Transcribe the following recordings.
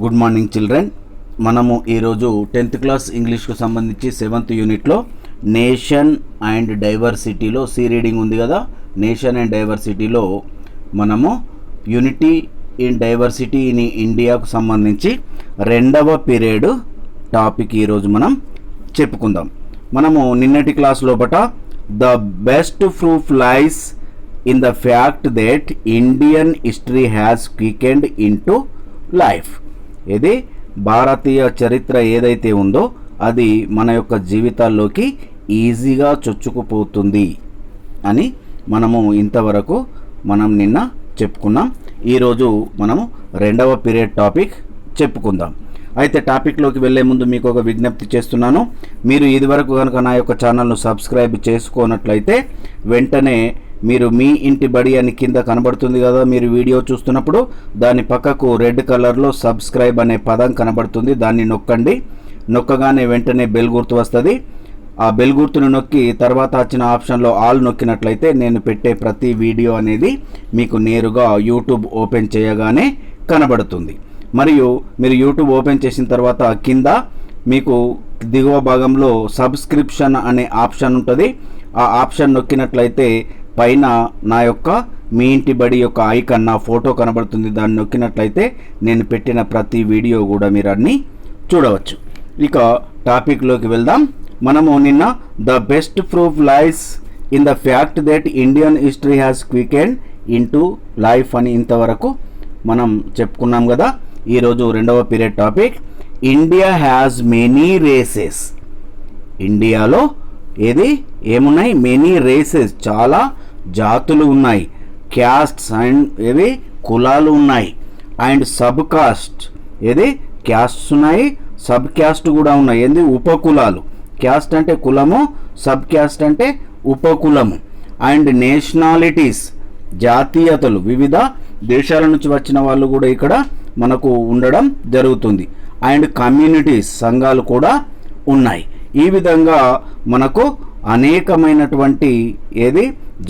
Good morning children. మనము ఈరోజు 10th class ఇంగ్లీష్కు సంబంధించి 7th యూనిట్లో నేషన్ అండ్ డైవర్సిటీలో సి రీడింగ్ ఉంది కదా. నేషన్ అండ్ డైవర్సిటీలో మనము యూనిటీ ఇన్ డైవర్సిటీ ఇన్ ఇండియాకు సంబంధించి 2వ పీరియడ్ టాపిక్ ఈరోజు మనం చెప్పుకుందాం. మనము నిన్నటి క్లాస్ లోపట the best proof lies in the fact that Indian history has quickened into life. ఇది భారతీయ చరిత్ర ఏదైతే ఉందో అది మన యొక్క జీవితాల్లోకి ఈజీగా చొచ్చుకుపోతుంది అని మనము ఇంతవరకు నిన్న చెప్పుకున్నాం. ఈరోజు మనము 2వ పీరియడ్ టాపిక్ చెప్పుకుందాం. అయితే టాపిక్లోకి వెళ్ళే ముందు మీకు ఒక విజ్ఞప్తి చేస్తున్నాను. మీరు ఇదివరకు కనుక నా యొక్క ఛానల్ను సబ్స్క్రైబ్ చేసుకోనట్లయితే వెంటనే మీరు మీ ఇంటి బడి అని కింద కనబడుతుంది కదా, మీరు వీడియో చూస్తున్నప్పుడు దాని పక్కకు రెడ్ కలర్లో సబ్స్క్రైబ్ అనే పదం కనబడుతుంది, దాన్ని నొక్కండి. నొక్కగానే వెంటనే బెల్ గుర్తు వస్తుంది. ఆ బెల్ గుర్తును నొక్కి తర్వాత వచ్చిన ఆప్షన్లో ఆల్ నొక్కినట్లయితే నేను పెట్టే ప్రతి వీడియో అనేది మీకు నేరుగా యూట్యూబ్ ఓపెన్ చేయగానే కనబడుతుంది. మరియు మీరు యూట్యూబ్ ఓపెన్ చేసిన తర్వాత కింద మీకు దిగువ భాగంలో సబ్స్క్రిప్షన్ అనే ఆప్షన్ ఉంటుంది. ఆ ఆప్షన్ నొక్కినట్లయితే పైన నా యొక్క మీ ఇంటి బడి యొక్క ఐకాన్, నా ఫోటో కనబడుతుంది. దాన్ని నొక్కినట్లయితే నేను పెట్టిన ప్రతి వీడియో కూడా మీరు అన్నీ చూడవచ్చు. ఇక టాపిక్లోకి వెళ్దాం. మనము నిన్న the best proof lies in the fact that Indian history has quickened into life అని ఇంతవరకు మనం చెప్పుకున్నాం కదా. ఈరోజు 2వ period topic India has many races. ఇండియాలో ఏమున్నాయి? మెనీ రేసెస్, చాలా జాతులు ఉన్నాయి. క్యాస్ట్స్ అండ్ కులాలు ఉన్నాయి. అండ్ సబ్ కాస్ట్, క్యాస్ట్స్ ఉన్నాయి, సబ్ క్యాస్ట్ కూడా ఉన్నాయి. ఉపకులాలు. క్యాస్ట్ అంటే కులము, సబ్ క్యాస్ట్ అంటే ఉపకులము. అండ్ నేషనాలిటీస్, జాతీయతలు, వివిధ దేశాల నుంచి వచ్చిన వాళ్ళు కూడా ఇక్కడ మనకు ఉండడం జరుగుతుంది. అండ్ కమ్యూనిటీస్, సంఘాలు కూడా ఉన్నాయి. ఈ విధంగా మనకు అనేకమైనటువంటి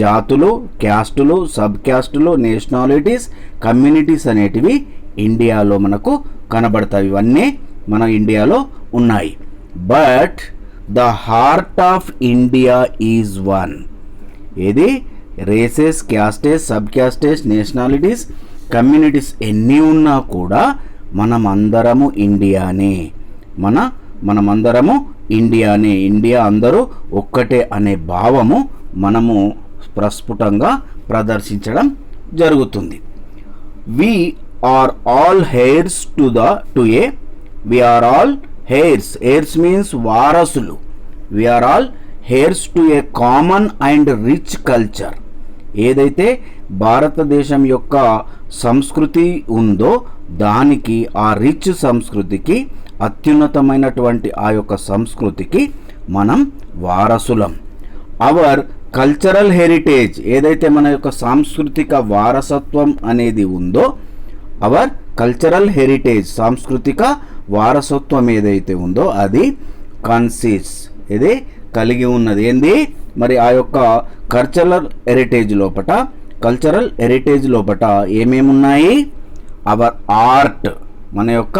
జాతులు, క్యాస్టులు, సబ్ క్యాస్టులు, నేషనాలిటీస్, కమ్యూనిటీస్ అనేటివి ఇండియాలో మనకు కనబడతాయి. ఇవన్నీ మన ఇండియాలో ఉన్నాయి. But the heart of India is one. Races, castes, sub castes, nationalities, communities ఎన్ని ఉన్నా కూడా మనమందరము ఇండియానే. మనమందరము ఇండియానే. ఇండియా అందరూ ఒక్కటే అనే భావము మనము ప్రస్ఫుటంగా ప్రదర్శించడం జరుగుతుంది. We are all heirs we are all heirs. Heirs means వారసులు. We are all heirs to a common and rich culture. ఏదైతే భారతదేశం యొక్క సంస్కృతి ఉందో దానికి, ఆ రిచ్ సంస్కృతికి, అత్యున్నతమైనటువంటి ఆ యొక్క సంస్కృతికి మనం వారసులం. అవర్ కల్చరల్ హెరిటేజ్, ఏదైతే మన యొక్క సాంస్కృతిక వారసత్వం అనేది ఉందో, అవర్ కల్చరల్ హెరిటేజ్, సాంస్కృతిక వారసత్వం ఏదైతే ఉందో అది కన్సిస్ట్, కలిగి ఉన్నది. మరి ఆ యొక్క కల్చరల్ హెరిటేజ్ లోపట ఏమేమి ఉన్నాయి? అవర్ ఆర్ట్, మన యొక్క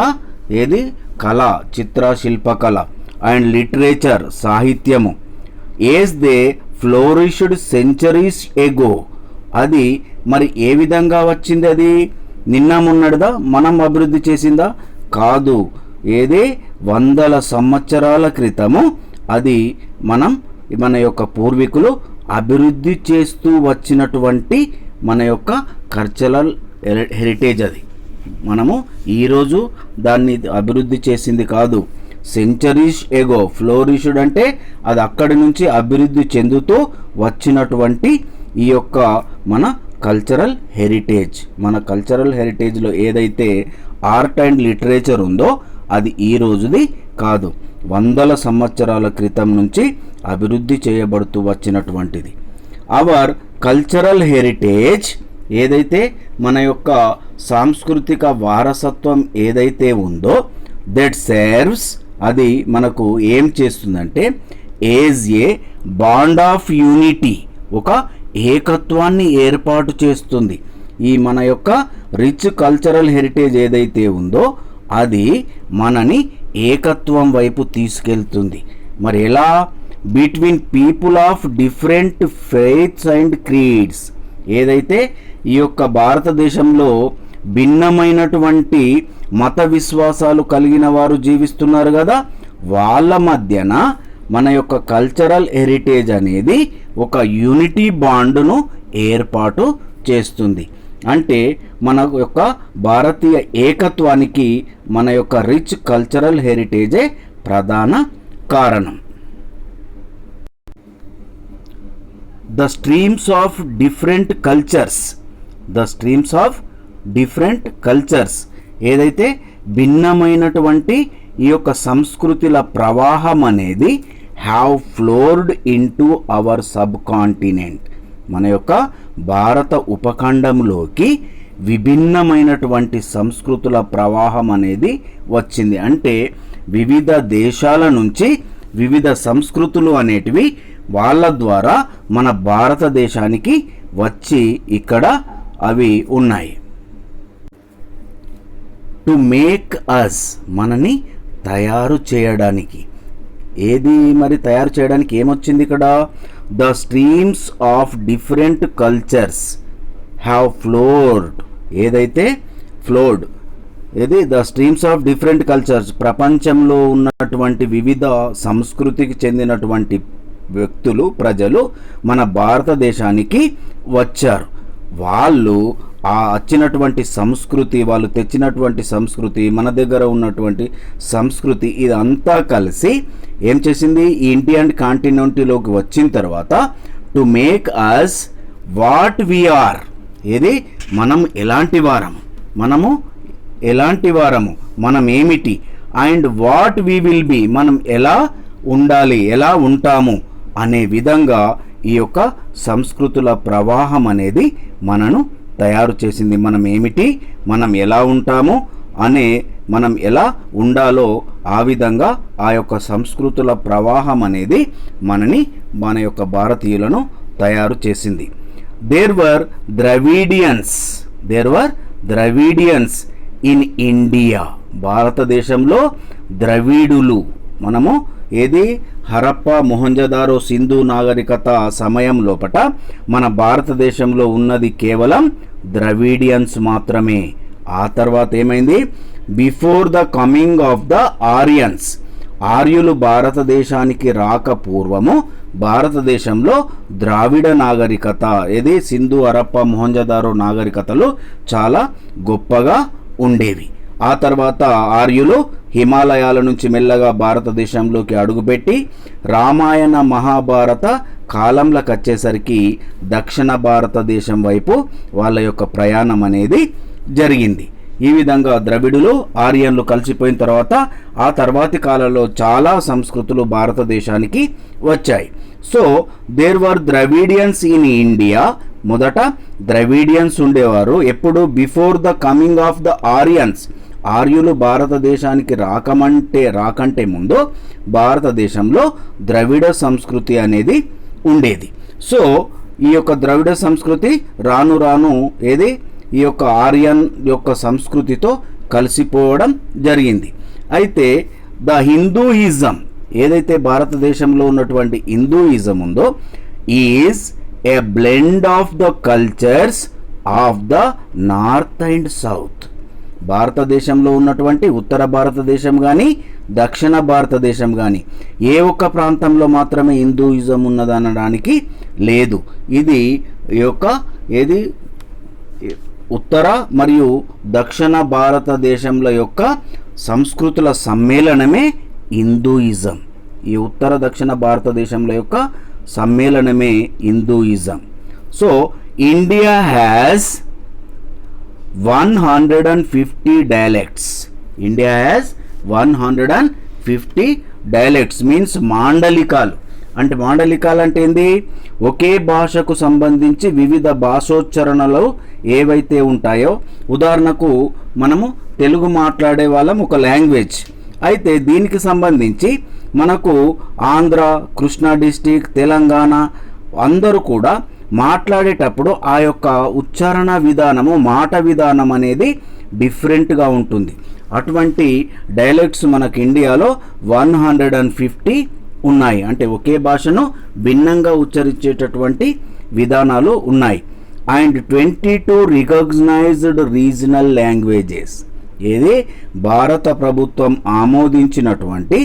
కళ, చిత్ర శిల్పకళ. అండ్ లిటరేచర్, సాహిత్యము. ఏజ్ దే ఫ్లోరిష్డ్ సెంచరీస్ ఎగో. అది మరి ఏ విధంగా వచ్చింది? అది నిన్న మొన్నటిదా, మనం అభివృద్ధి చేసిందా? కాదు. వందల సంవత్సరాల క్రితము అది మన యొక్క పూర్వీకులు అభివృద్ధి చేస్తూ వచ్చినటువంటి మన యొక్క కల్చరల్ హెరిటేజ్. అది మనము ఈరోజు దాన్ని అభివృద్ధి చేసింది కాదు. సెంచరీస్ ఎగో, ఫ్లోరిష్డ్ అంటే అది అక్కడి నుంచి అభివృద్ధి చెందుతూ వచ్చినటువంటి ఈ యొక్క మన కల్చరల్ హెరిటేజ్. మన కల్చరల్ హెరిటేజ్లో ఏదైతే ఆర్ట్ అండ్ లిటరేచర్ ఉందో అది ఈ రోజుది కాదు, వందల సంవత్సరాల క్రితం నుంచి అభివృద్ధి చేయబడుతూ వచ్చినటువంటిది. అవర్ కల్చరల్ హెరిటేజ్, ఏదైతే మన యొక్క సాంస్కృతిక వారసత్వం ఏదైతే ఉందో, దట్ సర్వ్స్, అది మనకు ఏం చేస్తుందంటే age A bond of unity, ఒక ఏకత్వాన్ని ఏర్పాటు చేస్తుంది. ఈ మన యొక్క రిచ్ కల్చరల్ హెరిటేజ్ ఏదైతే ఉందో అది మనని ఏకత్వం వైపు తీసుకెళ్తుంది. మరి ఎలా? Between people of different faiths and creeds. ఏదైతే ఈ యొక్క భారతదేశంలో భిన్నమైనటువంటి మత విశ్వాసాలు కలిగిన వారు జీవిస్తున్నారు కదా, వాళ్ళ మధ్యన మన యొక్క కల్చరల్ హెరిటేజ్ అనేది ఒక యూనిటీ బాండ్ను ఏర్పాటు చేస్తుంది. అంటే మన యొక్క భారతీయ ఏకత్వానికి మన యొక్క రిచ్ కల్చరల్ హెరిటేజే ప్రధాన కారణం. The streams of different cultures. The streams of different cultures. ఏదైతే భిన్నమైనటువంటి ఈ యొక్క సంస్కృతుల ప్రవాహం అనేది have floored into hour sub continent. మన యొక్క భారత ఉపఖండంలోకి విభిన్నమైనటువంటి సంస్కృతుల ప్రవాహం అనేది వచ్చింది. అంటే వివిధ దేశాల నుంచి వివిధ సంస్కృతులు అనేటివి వాళ్ళ ద్వారా మన భారతదేశానికి వచ్చి ఇక్కడ అవి ఉన్నాయి. టు మేక్ అస్, మనని తయారు చేయడానికి. ఏది మరి తయారు చేయడానికి ఏమొచ్చింది ఇక్కడ? The streams of different cultures have floored. ఏదైతే ఫ్లోర్డ్, ఏది the streams of different cultures, ప్రపంచంలో ఉన్నటువంటి వివిధ సంస్కృతికి చెందినటువంటి వ్యక్తులు, ప్రజలు మన భారతదేశానికి వచ్చారు. వాళ్ళు ఆ వచ్చినటువంటి సంస్కృతి, వాళ్ళు తెచ్చినటువంటి సంస్కృతి, మన దగ్గర ఉన్నటువంటి సంస్కృతి, ఇదంతా కలిసి ఏం చేసింది? ఈ ఇండియన్ కాంటినెంట్లోకి వచ్చిన తర్వాత to make us what we are. ఏది? మనం ఎలాంటి వారము, మనము ఎలాంటి వారము, మనం ఏమిటి, and what we will be, మనం ఎలా ఉండాలి, ఎలా ఉంటాము అనే విధంగా ఈ యొక్క సంస్కృతుల ప్రవాహం అనేది మనను తయారు చేసింది. మనం ఏమిటి, మనం ఎలా ఉంటాము అనే, మనం ఎలా ఉండాలో ఆ విధంగా ఆ యొక్క సంస్కృతుల ప్రవాహం అనేది మన యొక్క భారతీయులను తయారు చేసింది. There were Dravidians in India. భారతదేశంలో ద్రవిడులు, మనము ఏది హరప్ప, మొహంజదారో, సింధు నాగరికత సమయం లోపట మన భారతదేశంలో ఉన్నది కేవలం ద్రవిడియన్స్ మాత్రమే. ఆ తర్వాత ఏమైంది? Before the coming of the Aryans. ఆర్యులు భారతదేశానికి రాక పూర్వము భారతదేశంలో ద్రావిడ నాగరికత, ఏది సింధు, హరప్ప, మొహంజదారో నాగరికతలు చాలా గొప్పగా ఉండేవి. ఆ తర్వాత ఆర్యులు హిమాలయాల నుంచి మెల్లగా భారతదేశంలోకి అడుగుపెట్టి రామాయణ మహాభారత కాలంలోకి వచ్చేసరికి దక్షిణ భారతదేశం వైపు వాళ్ళ యొక్క ప్రయాణం అనేది జరిగింది. ఈ విధంగా ద్రవిడులు, ఆర్యన్లు కలిసిపోయిన తర్వాత ఆ తర్వాతి కాలంలో చాలా సంస్కృతులు భారతదేశానికి వచ్చాయి. So there were Dravidians in India. మొదట ద్రవిడియన్స్ ఉండేవారు. ఎప్పుడు? Before the coming of the Aryans. ఆర్యులు భారతదేశానికి రాకంటే ముందు భారతదేశంలో ద్రవిడ సంస్కృతి అనేది ఉండేది. సో ఈ యొక్క ద్రవిడ సంస్కృతి రాను రాను ఏది ఈ యొక్క ఆర్యన్ యొక్క సంస్కృతితో కలిసిపోవడం జరిగింది. అయితే ద హిందూయిజం, ఏదైతే భారతదేశంలో ఉన్నటువంటి హిందూయిజం ఉందో, is a blend of the cultures of the north and south. భారతదేశంలో ఉన్నటువంటి ఉత్తర భారతదేశం కానీ దక్షిణ భారతదేశం కానీ ఏ ఒక్క ప్రాంతంలో మాత్రమే హిందూయిజం ఉన్నదనడానికి లేదు. ఇది ఈ యొక్క ఏది ఉత్తర మరియు దక్షిణ భారతదేశంల యొక్క సంస్కృతుల సమ్మేళనమే హిందూయిజం. ఈ ఉత్తర దక్షిణ భారతదేశంల యొక్క సమ్మేళనమే Hinduism. So India has 150 dialects. India has 150 dialects, means మాండలికాలు. అంటే మాండలికాలు అంటే ఏంది? ఒకే భాషకు సంబంధించి వివిధ భాషోచ్చరణలు ఏవైతే ఉంటాయో, ఉదాహరణకు మనము తెలుగు మాట్లాడే వాళ్ళం ఒక లాంగ్వేజ్ అయితే, దీనికి సంబంధించి మనకు ఆంధ్ర, కృష్ణా డిస్టిక్, తెలంగాణ అందరూ కూడా మాట్లాడేటప్పుడు ఆ యొక్క ఉచ్చారణ విధానము, మాట విధానం అనేది డిఫరెంట్గా ఉంటుంది. అటువంటి డైలెక్ట్స్ మనకు ఇండియాలో 150 ఉన్నాయి. అంటే ఒకే భాషను భిన్నంగా ఉచ్చరించేటటువంటి విధానాలు ఉన్నాయి. అండ్ 22 రికగ్నైజ్డ్ రీజనల్ లాంగ్వేజెస్, ఏది భారత ప్రభుత్వం ఆమోదించినటువంటి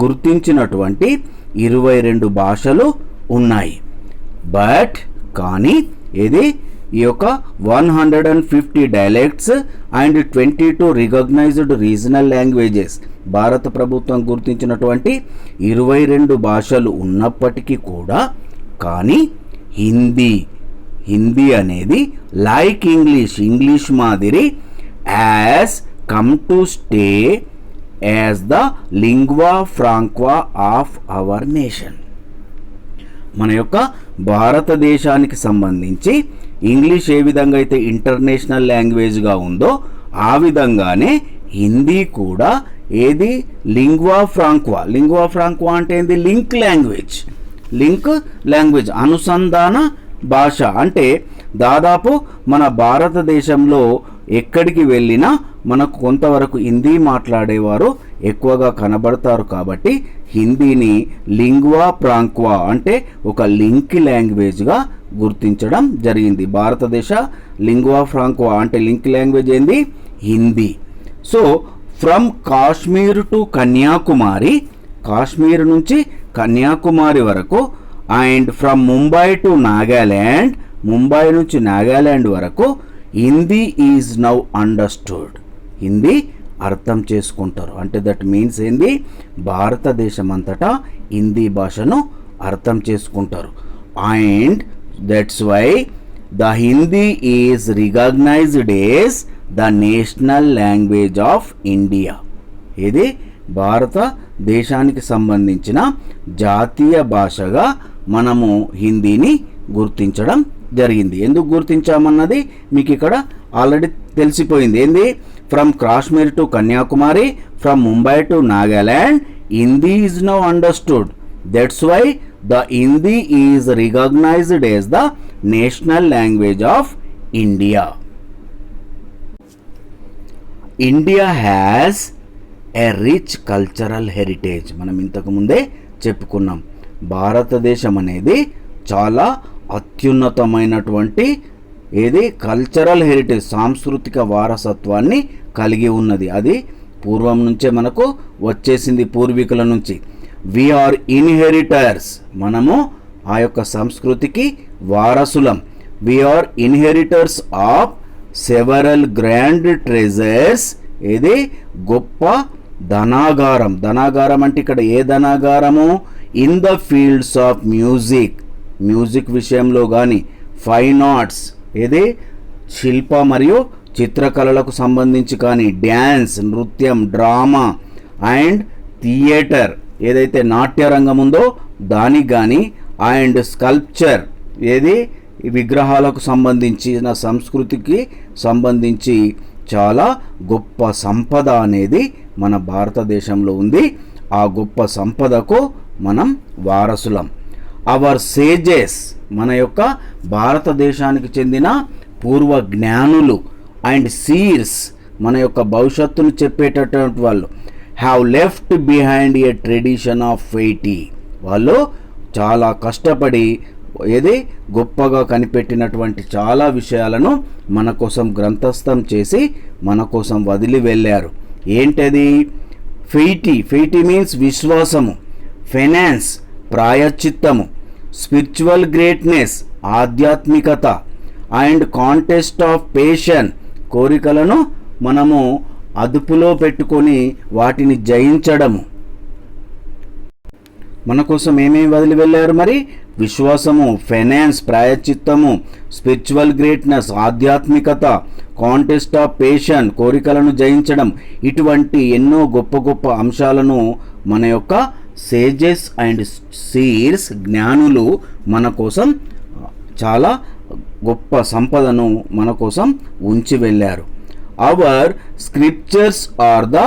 గుర్తించినటువంటి 22 భాషలు ఉన్నాయి. బట్ కానీ ఏది ఈ యొక్క 150 dialects and 22 recognised regional languages, భారత ప్రభుత్వం గుర్తించినటువంటి 22 భాషలు ఉన్నప్పటికీ కూడా కానీ హిందీ అనేది లైక్ ఇంగ్లీష్ మాదిరి has come to stay as the lingua franca of our nation. మన యొక్క భారతదేశానికి సంబంధించి ఇంగ్లీష్ ఏ విధంగా అయితే ఇంటర్నేషనల్ లాంగ్వేజ్గా ఉందో ఆ విధంగానే హిందీ కూడా ఏది లింగ్వా ఫ్రాంక్వా అంటే ఏంది లింక్ లాంగ్వేజ్ అనుసంధాన భాష. అంటే దాదాపు మన భారతదేశంలో ఎక్కడికి వెళ్ళినా మనకు కొంతవరకు హిందీ మాట్లాడేవారు ఎక్కువగా కనబడతారు. కాబట్టి హిందీని లింగ్వా ఫ్రాంక్వా అంటే ఒక లింక్ లాంగ్వేజ్గా గుర్తించడం జరిగింది. భారతదేశ లింగ్వా ఫ్రాంక్వా అంటే లింక్ లాంగ్వేజ్ ఏంది Hindi. So from Kashmir to Kanyakumari, Kashmir నుంచి కన్యాకుమారి వరకు, and from Mumbai to Nagaland, Mumbai నుంచి నాగాల్యాండ్ వరకు Hindi is now understood, Hindi అర్థం చేసుకుంటారు. అంటే దట్ మీన్స్ ఏంది భారతదేశం అంతటా హిందీ భాషను అర్థం చేసుకుంటారు. And that's why the Hindi is recognised as the national language of India. ఇది భారతదేశానికి సంబంధించిన జాతీయ భాషగా మనము హిందీని గుర్తించడం జరిగింది. ఎందుకు గుర్తించామన్నది మీకు ఇక్కడ ఆల్రెడీ తెలిసిపోయింది. ఏంది from Kashmir to Kanyakumari, from Mumbai to Nagaland, Hindi is now understood. That's why the Hindi is recognised as the national language of India. India has a rich cultural heritage. మనం ఇంతకు ముందే చెప్పుకున్నాం, భారతదేశం అనేది చాలా అత్యున్నతమైనటువంటి ఏది కల్చరల్ హెరిటేజ్ సాంస్కృతిక వారసత్వాన్ని కలిగి ఉన్నది. అది పూర్వం నుంచే మనకు వచ్చేసింది, పూర్వీకుల నుంచి. వీఆర్ ఇన్హెరిటర్స్, మనము ఆ యొక్క సంస్కృతికి వారసులం. We are inheritors of several grand treasures, ఏది గొప్ప ధనాగారం. ధనాగారం అంటే ఇక్కడ ఏ ధనాగారము? In the fields of music విషయంలో కానీ, ఫైన్ ఆర్ట్స్ ఏది శిల్ప మరియు చిత్రకళలకు సంబంధించి కానీ, డ్యాన్స్ నృత్యం, డ్రామా అండ్ థియేటర్ ఏదైతే నాట్యరంగం ఉందో దానికి కానీ, అండ్ స్కల్ప్చర్ ఏది విగ్రహాలకు సంబంధించిన సంస్కృతికి సంబంధించి చాలా గొప్ప సంపద అనేది మన భారతదేశంలో ఉంది. ఆ గొప్ప సంపదకు మనం వారసులం. అవర్ సేజెస్, మన యొక్క భారతదేశానికి చెందిన పూర్వ జ్ఞానులు అండ్ సీర్స్, మన యొక్క భవిష్యత్తును చెప్పేటటువంటి వాళ్ళు, have left behind a tradition of fealty. వాళ్ళు చాలా కష్టపడి ఏది గొప్పగా కనిపెట్టినటువంటి చాలా విషయాలను మన కోసం గ్రంథస్థం చేసి మన కోసం వదిలి వెళ్ళారు. ఏంటది? ఫెయిటీ మీన్స్ విశ్వాసము, ఫైనాన్స్ ప్రాయశ్చిత్తము, స్పిరిచువల్ గ్రేట్నెస్ ఆధ్యాత్మికత, అండ్ కాంటెస్ట్ ఆఫ్ పేషన్ కోరికలను మనము అదుపులో పెట్టుకొని వాటిని జయించడము. మన కోసం ఏమేమి వదిలి వెళ్ళారు మరి? విశ్వాసము, ఫైనాన్స్ ప్రాయశ్చిత్తము, స్పిరిచువల్ గ్రేట్నెస్ ఆధ్యాత్మికత, కాంటెస్ట్ ఆఫ్ పేషన్ కోరికలను జయించడం, ఇటువంటి ఎన్నో గొప్ప గొప్ప అంశాలను మన యొక్క సేజెస్ అండ్ సీర్స్ జ్ఞానులు మన కోసం చాలా గొప్ప సంపదను మన కోసం ఉంచి వెళ్ళారు. Our scriptures are the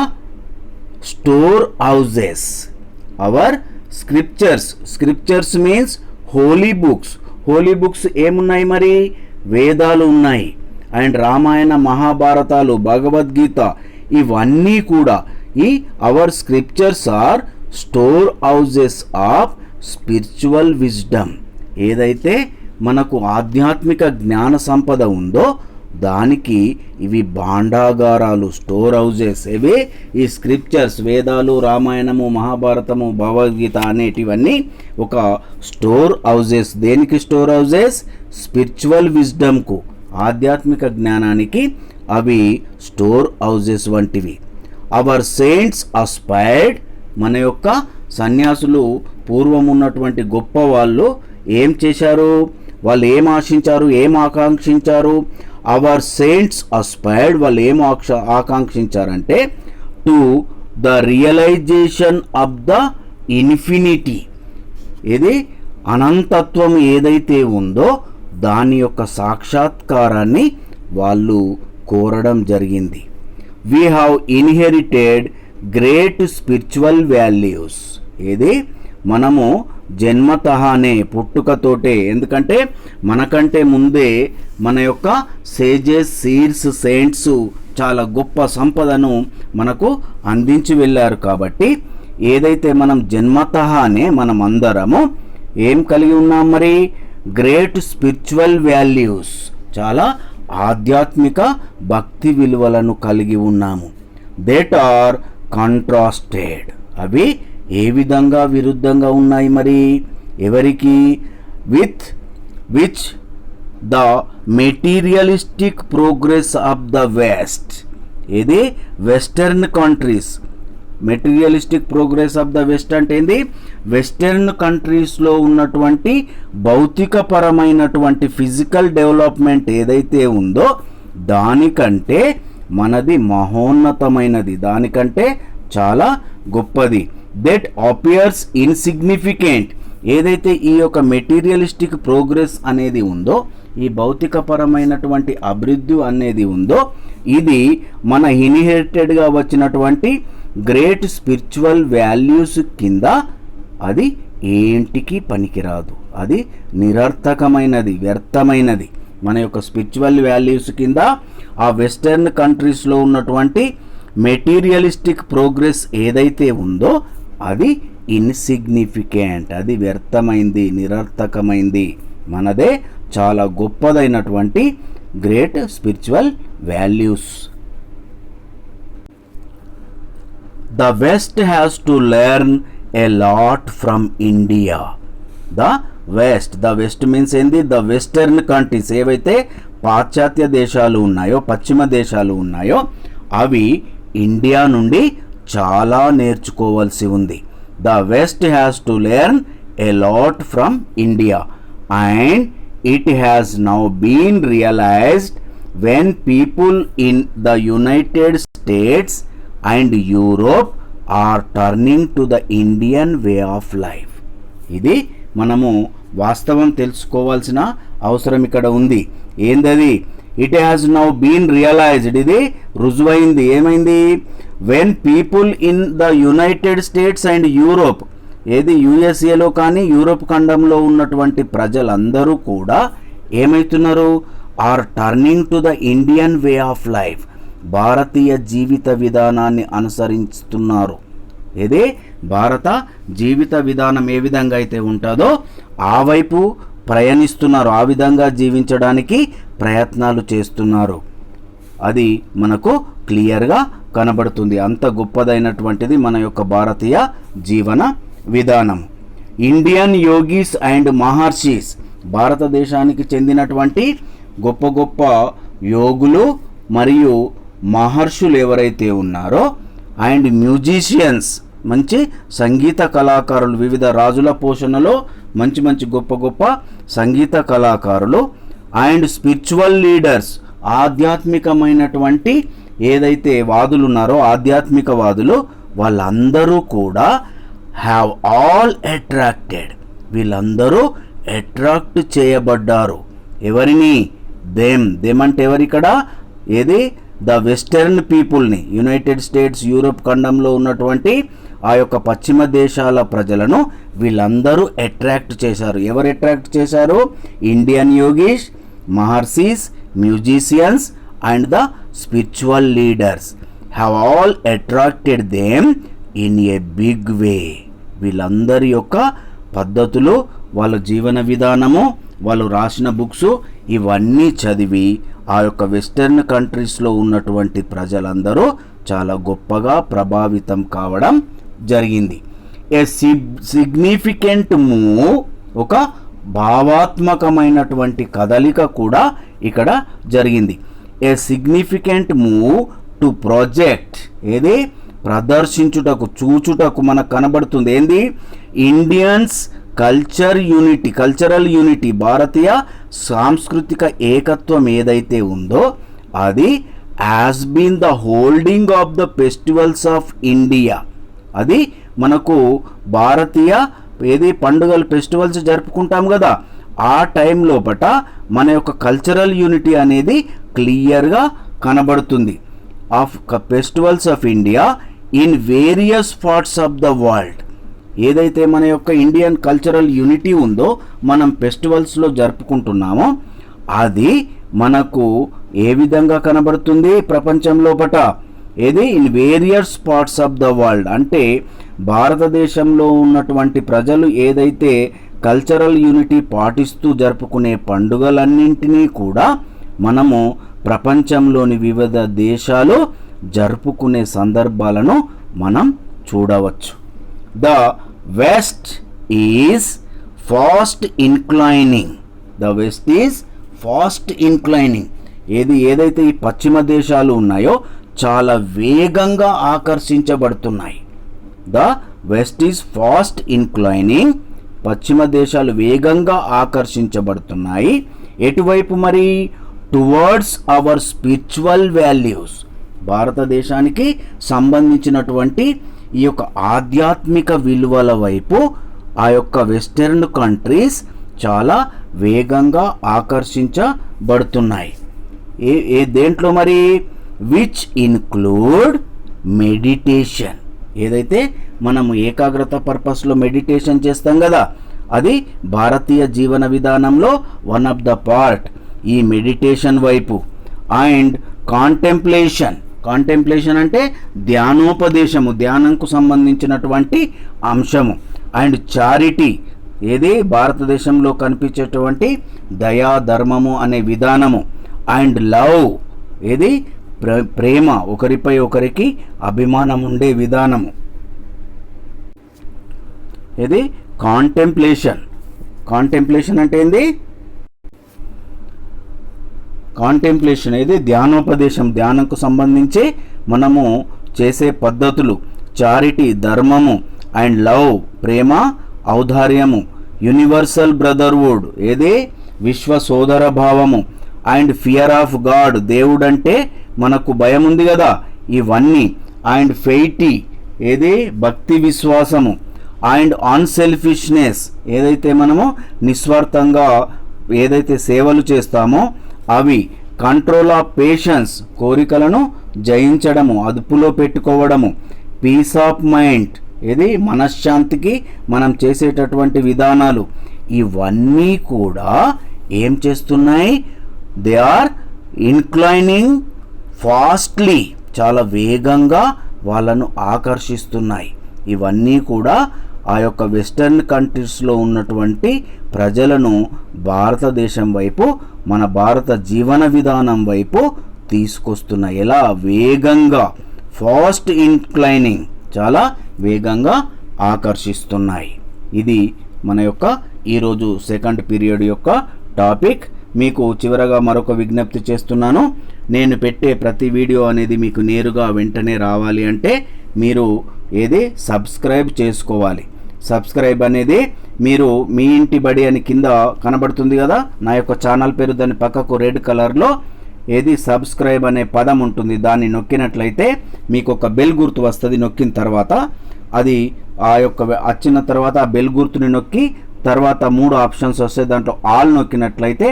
store houses. Our scriptures means holy books ఏమున్నాయి మరి? వేదాలు ఉన్నాయి, అండ్ రామాయణ మహాభారతాలు, భగవద్గీత ఇవన్నీ కూడా ఈ our scriptures are store houses of spiritual wisdom. ఏదైతే మనకు ఆధ్యాత్మిక జ్ఞాన సంపద ఉందో దానికి ఇవి భాండాగారాలు, స్టోర్ హౌజెస్. ఇవే ఈ స్క్రిప్చర్స్, వేదాలు, రామాయణము, మహాభారతము, భగవద్గీత అనేటివన్నీ ఒక స్టోర్ హౌజెస్. దేనికి స్టోర్ హౌజెస్? స్పిరిచువల్ విజ్డమ్కు, ఆధ్యాత్మిక జ్ఞానానికి అవి స్టోర్ హౌజెస్ వంటివి. అవర్ సెయింట్స్ అస్పైర్డ్, మన యొక్క సన్యాసులు పూర్వం ఉన్నటువంటి గొప్ప వాళ్ళు ఏం చేశారు? వాళ్ళు ఏం ఆశించారు, ఏం ఆకాంక్షించారు? అవర్ సెయింట్స్ అస్పైర్డ్, వాళ్ళు ఏం ఆకాంక్షించారంటే to the realisation of the infinity. ఇది అనంతత్వం ఏదైతే ఉందో దాని యొక్క సాక్షాత్కారాన్ని వాళ్ళు కోరడం జరిగింది. We have inherited great spiritual values. ఇది మనము జన్మతహానే, పుట్టుకతోటే, ఎందుకంటే మనకంటే ముందే మన యొక్క సేజెస్, సీర్స్, సెయింట్స్ చాలా గొప్ప సంపదను మనకు అందించి వెళ్ళారు. కాబట్టి ఏదైతే మనం జన్మతహానే మనం అందరము ఏం కలిగి ఉన్నాం? మరి గ్రేట్ స్పిరిచువల్ వాల్యూస్, చాలా ఆధ్యాత్మిక భక్తి విలువలను కలిగి ఉన్నాము. దట్ ఆర్ కాంట్రాస్టెడ్, అవి ఏ విధంగా విరుద్ధంగా ఉన్నాయి మరి? ఎవరికి? With which the materialistic progress of the west. ఇది western countries. Materialistic progress of the west అంటే ఏంది? వెస్టర్న్ కంట్రీస్లో ఉన్నటువంటి భౌతికపరమైనటువంటి ఫిజికల్ డెవలప్మెంట్ ఏదైతే ఉందో దానికంటే మనది మహోన్నతమైనది, దానికంటే చాలా గొప్పది. దట్ అపియర్స్ ఇన్సిగ్నిఫికెంట్, ఏదైతే ఈ యొక్క మెటీరియలిస్టిక్ ప్రోగ్రెస్ అనేది ఉందో, ఈ భౌతికపరమైనటువంటి అభివృద్ధి అనేది ఉందో, ఇది మన ఇన్హెరిటెడ్గా వచ్చినటువంటి గ్రేట్ స్పిరిచువల్ వాల్యూస్ కింద అది ఏంటికి పనికిరాదు, అది నిరర్థకమైనది, వ్యర్థమైనది. మన యొక్క స్పిరిచువల్ వాల్యూస్ కింద ఆ వెస్టర్న్ కంట్రీస్లో ఉన్నటువంటి మెటీరియలిస్టిక్ ప్రోగ్రెస్ ఏదైతే ఉందో అది ఇన్సిగ్నిఫికెంట్, అది వ్యర్థమైంది, నిరర్థకమైంది. మనదే చాలా గొప్పదైనటువంటి great spiritual values. The West has to learn a lot from India. The West means ఏంది? The Western countries, ఏవైతే పాశ్చాత్య దేశాలు ఉన్నాయో, పశ్చిమ దేశాలు ఉన్నాయో అవి ఇండియా నుండి చాలా నేర్చుకోవాల్సి ఉంది. The West has to learn a lot from India and it has now been realized when people in the United States and Europe are turning to the Indian way of life. ఇది మనము వాస్తవం తెలుసుకోవాల్సిన అవసరం ఇక్కడ ఉంది. ఏందది? It has now been realised, ఇది రుజువైంది. ఏమైంది? When people in the United States and Europe, ఏది యుఎస్ఏలో కానీ యూరోప్ ఖండంలో ఉన్నటువంటి ప్రజలందరూ కూడా ఏమవుతున్నారు? Are turning to the Indian way of life, భారతీయ జీవిత విధానాన్ని అనుసరిస్తున్నారు. ఏదే భారత జీవిత విధానం ఏ విధంగా అయితే ఉంటుందో ఆ వైపు ప్రయాణిస్తున్నారు, ఆ విధంగా జీవించడానికి ప్రయత్నాలు చేస్తున్నారు. అది మనకు క్లియర్గా కనబడుతుంది. అంత గొప్పదైనటువంటిది మన యొక్క భారతీయ జీవన విధానం. ఇండియన్ యోగీస్ అండ్ మహర్షిస్, భారతదేశానికి చెందినటువంటి గొప్ప గొప్ప యోగులు మరియు మహర్షులు ఎవరైతే ఉన్నారో, అండ్ మ్యూజిషియన్స్, మంచి సంగీత కళాకారులు, వివిధ రాజుల పోషణలో మంచి మంచి గొప్ప గొప్ప సంగీత కళాకారులు, అండ్ స్పిరిచువల్ లీడర్స్, ఆధ్యాత్మికమైనటువంటి ఏదైతే వాదులు ఉన్నారో ఆధ్యాత్మిక వాదులు, వాళ్ళందరూ కూడా హ్యావ్ ఆల్ అట్రాక్టెడ్, వీళ్ళందరూ అట్రాక్ట్ చేయబడ్డారు. ఎవరిని? దెమ్ అంటే ఎవరిక్కడ? ఏది? ద వెస్టర్న్ పీపుల్ని, యునైటెడ్ స్టేట్స్ యూరోప్ ఖండంలో ఉన్నటువంటి ఆ యొక్క పశ్చిమ దేశాల ప్రజలను వీళ్ళందరూ అట్రాక్ట్ చేశారు. ఎవరు అట్రాక్ట్ చేశారు? Indian yogis, maharishis, musicians and the spiritual leaders. Have all attracted them in a big way. వీళ్ళందరి యొక్క పద్ధతులు, వాళ్ళ జీవన విధానము, వాళ్ళు రాసిన బుక్స్ ఇవన్నీ చదివి ఆ యొక్క వెస్టర్న్ కంట్రీస్లో ఉన్నటువంటి ప్రజలందరూ చాలా గొప్పగా ప్రభావితం కావడం జరిగింది. ఏ సిగ్నిఫికెంట్ మూవ్, ఒక భావాత్మకమైనటువంటి కదలిక కూడా ఇక్కడ జరిగింది. A significant move to project, ఏది ప్రదర్శించుటకు, చూచుటకు మనకు కనబడుతుంది. ఏంది? ఇండియన్స్ కల్చరల్ యూనిటీ, భారతీయ సాంస్కృతిక ఏకత్వం ఏదైతే ఉందో అది has been the holding of the festivals of India. అది మనకు భారతీయ ఏది పండుగలు, ఫెస్టివల్స్ జరుపుకుంటాం కదా, ఆ టైం లోపట మన యొక్క కల్చరల్ యూనిటీ అనేది క్లియర్గా కనబడుతుంది. Of festivals of India in various parts of the world. ఏదైతే మన యొక్క ఇండియన్ కల్చరల్ యూనిటీ ఉందో, మనం ఫెస్టివల్స్లో జరుపుకుంటున్నామో అది మనకు ఏ విధంగా కనబడుతుంది ప్రపంచం లోపట? ఏది? In various parts of the world. అంటే భారతదేశంలో ఉన్నటువంటి ప్రజలు ఏదైతే కల్చరల్ యూనిటీ పాటిస్తూ జరుపుకునే పండుగలన్నింటినీ కూడా మనము ప్రపంచంలోని వివిధ దేశాలు జరుపుకునే సందర్భాలను మనం చూడవచ్చు. The west is fast inclining. The west is fast inclining. ఏదైతే ఈ పశ్చిమ దేశాలు ఉన్నాయో చాలా వేగంగా ఆకర్షించబడుతున్నాయి. The west is fast inclining. పశ్చిమ దేశాలు వేగంగా ఆకర్షించబడుతున్నాయి. ఎటువైపు మరి? Towards our spiritual values. భారతదేశానికి సంబంధించినటువంటి ఈ యొక్క ఆధ్యాత్మిక విలువల వైపు ఆ యొక్క వెస్టర్న్ కంట్రీస్ చాలా వేగంగా ఆకర్షించబడుతున్నాయి. దేంట్లో మరి? Which include meditation. ఏదైతే మనము ఏకాగ్రత పర్పస్లో మెడిటేషన్ చేస్తాం కదా, అది భారతీయ జీవన విధానంలో వన్ ఆఫ్ ద పార్ట్ ఈ మెడిటేషన్ వైపు. అండ్ కాంటెంప్లేషన్ అంటే ధ్యానోపదేశము, ధ్యానంకు సంబంధించినటువంటి అంశము. అండ్ చారిటీ, ఏది భారతదేశంలో కనిపించేటువంటి దయా ధర్మము అనే విధానము. అండ్ లవ్, ఏది ప్రేమ, ఒకరిపై ఒకరికి అభిమానం ఉండే విధానము. ఇది కాంటెంప్లేషన్ అంటే ఏంది? కాంటెంప్లేషన్ ఏది? ధ్యానోపదేశం, ధ్యానంకు సంబంధించి మనము చేసే పద్ధతులు. చారిటీ, ధర్మము. అండ్ లవ్, ప్రేమ, ఔదార్యము. యూనివర్సల్ బ్రదర్హుడ్, ఏది విశ్వ సోదర భావము. అండ్ ఫియర్ ఆఫ్ గాడ్, దేవుడు అంటే మనకు భయం ఉంది కదా, ఇవన్నీ. అండ్ ఫెయిటీ, ఏది భక్తి విశ్వాసము. అండ్ అన్సెల్ఫిష్నెస్, ఏదైతే మనము నిస్వార్థంగా ఏదైతే సేవలు చేస్తామో అవి. కంట్రోల్ ఆఫ్ పేషెన్స్, కోరికలను జయించడము, అదుపులో పెట్టుకోవడము. పీస్ ఆఫ్ మైండ్, ఇది మనశ్శాంతికి మనం చేసేటటువంటి విధానాలు. ఇవన్నీ కూడా ఏం చేస్తున్నాయి? దే ఆర్ ఇన్క్లైనింగ్ ఫాస్ట్లీ, చాలా వేగంగా వాళ్ళను ఆకర్షిస్తున్నాయి. ఇవన్నీ కూడా ఆ యొక్క వెస్టర్న్ కంట్రీస్లో ఉన్నటువంటి ప్రజలను భారతదేశం వైపు, మన భారత జీవన విధానం వైపు తీసుకొస్తున్నాయి. ఎలా? వేగంగా, ఫాస్ట్ ఇన్క్లైనింగ్, చాలా వేగంగా ఆకర్షిస్తున్నాయి. ఇది మన యొక్క ఈరోజు సెకండ్ పీరియడ్ యొక్క టాపిక్. మీకు చివరగా మరొక విజ్ఞప్తి చేస్తున్నాను. నేను పెట్టే ప్రతి వీడియో అనేది మీకు నేరుగా వెంటనే రావాలి అంటే మీరు ఏది సబ్స్క్రైబ్ చేసుకోవాలి. సబ్స్క్రైబ్ అనేది మీరు మీ ఇంటి బడి అని కింద కనబడుతుంది కదా, నా యొక్క ఛానల్ పేరు, దాని పక్కకు రెడ్ కలర్లో ఏది సబ్స్క్రైబ్ అనే పదం ఉంటుంది, దాన్ని నొక్కినట్లయితే మీకు ఒక బెల్ గుర్తు వస్తుంది. నొక్కిన తర్వాత అది ఆ యొక్క వచ్చిన తర్వాత ఆ బెల్ గుర్తుని నొక్కి తర్వాత 3 ఆప్షన్స్ వస్తాయి, దాంట్లో ఆల్ నొక్కినట్లయితే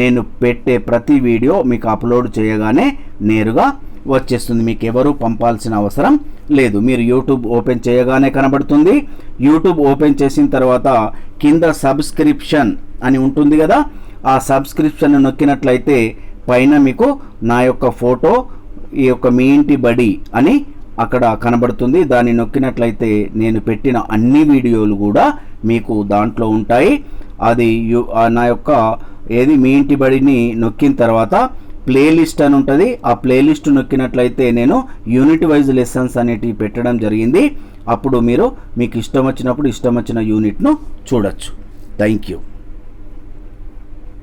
నేను పెట్టే ప్రతి వీడియో మీకు అప్లోడ్ చేయగానే నేరుగా వచ్చేస్తుంది. మీకు ఎవరు పంపాల్సిన అవసరం లేదు. మీరు యూట్యూబ్ ఓపెన్ చేయగానే కనబడుతుంది. యూట్యూబ్ ఓపెన్ చేసిన తర్వాత కింద సబ్స్క్రిప్షన్ అని ఉంటుంది కదా, ఆ సబ్స్క్రిప్షన్ నొక్కినట్లయితే పైన మీకు నా యొక్క ఫోటో ఈ యొక్క మీ ఇంటి బడి అని అక్కడ కనబడుతుంది. దాన్ని నొక్కినట్లయితే నేను పెట్టిన అన్ని వీడియోలు కూడా మీకు దాంట్లో ఉంటాయి. అది నా యొక్క మీ ఇంటి బడిని నొక్కిన తర్వాత ప్లేలిస్ట్ అని ఉంటుంది. ఆ ప్లేలిస్ట్ నొక్కినట్లయితే నేను యూనిట్ వైజ్ లెసన్స్ అనేటివి పెట్టడం జరిగింది. అప్పుడు మీరు మీకు ఇష్టం వచ్చినప్పుడు ఇష్టం వచ్చిన యూనిట్ను చూడొచ్చు. Thank you.